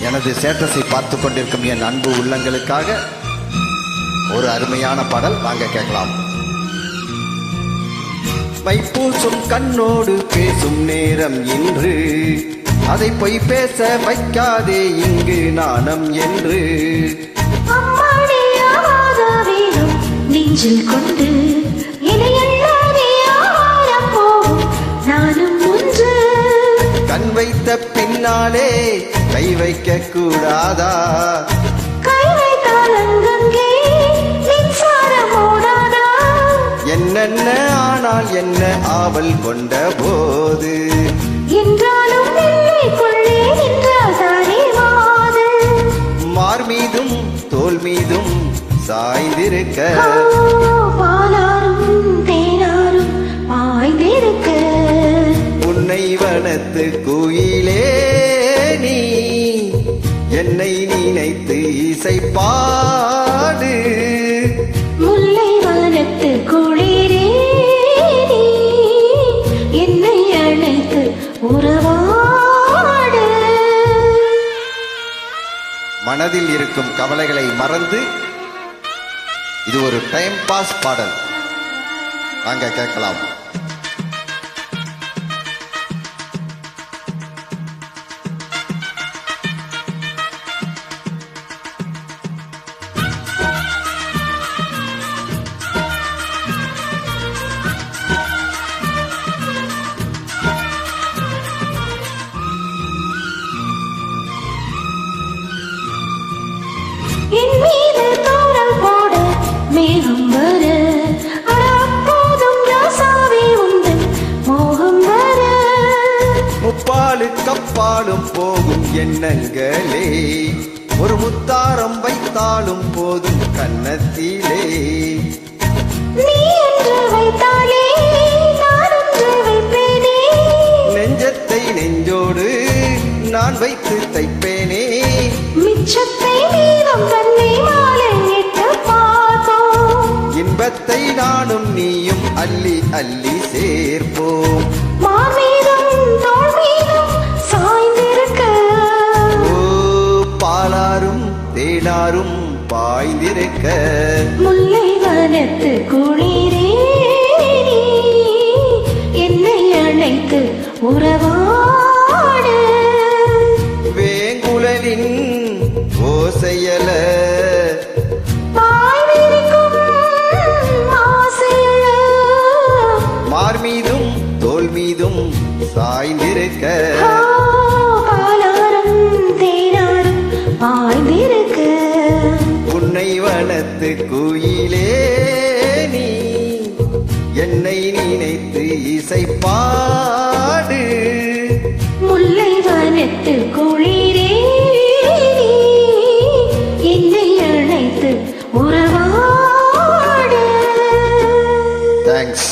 எனது ஸ்டேட்டஸை பார்த்து கொண்டிருக்கும் என் அன்பு உள்ளங்களுக்காக ஒரு அருமையான பாடல் வாங்க கேட்கலாம். மைப்பூசும் கண்ணோடு பேசும் நேரம் இன்று, அதை பொய் பேச வைக்காதே இங்கு நாணம் என்று. நெஞ்சில் கொண்டு கண் வைத்த பின்னாலே கை வைக்க கூடாதா? கை வைத்தால் அங்கங்கே மின்சாரம் ஓடாதா? என்னென்ன ஆனால் என்ன ஆவல் கொண்ட போது என்றாலும் எல்லைக்குள்ளே நின்றாதானே வாது. மார் மீதும் தோல் மீதும் சாய்ந்திருக்க, பாலாரும் தேனாரும் பாய்ந்திருக்க, உன்னை வனத்து குயிலே நீ என்னை நினைத்து இசை பாடு. முல்லை வனத்து குளிரே நீ என்னை அழைத்து உறவாடு. மனதில் இருக்கும் கவலைகளை மறந்து இது ஒரு டைம் பாஸ் பாடல் வாங்க கேட்கலாம். என் மீது தோரல் போட மேகம் வர, அப்போதும் ராசாவே உந்தன் மோகம் வர. முப்பாலு கப்பாலும் போகும் எண்ணங்களே, ஒரு முத்தாரம் வைத்தாலும் போதும் கன்னத்திலே. நீ என்று வைத்தாலே நான் என்று வைப்பேனே, நெஞ்சத்தை நெஞ்சோடு நான் வைத்து தைப்பேனே. மிச்சத்தை மீதம் தன்னை மாலை எட்ட பார்த்தோம், இன்பத்தை நானும் நீயும் அள்ளி அள்ளி சேர்ப்போம். மாமீதும் தோள் மீதும் சாய்ந்திருக்க, ஓ பாலாரும் தேனாரும் பாய்ந்திருக்க, முல்லை வனத்து குளிரே நீ என்னை அழைத்து உறவாடு. வேங்குழலின் ஓசையல பாய்விரிக்கும் ஆசையல, மார் மீதும் தோல் மீதும் சாய்ந்திருக்க, பாலாரும் தேனாரும் பாய்ந்திருக்க, உன்னை வனத்து குயிலே நீ என்னை நினைத்து இசை பாடு. முல்லை வனத்து குளிரே நீ என்னை அழைத்து உறவாடு. தேங்க்ஸ்.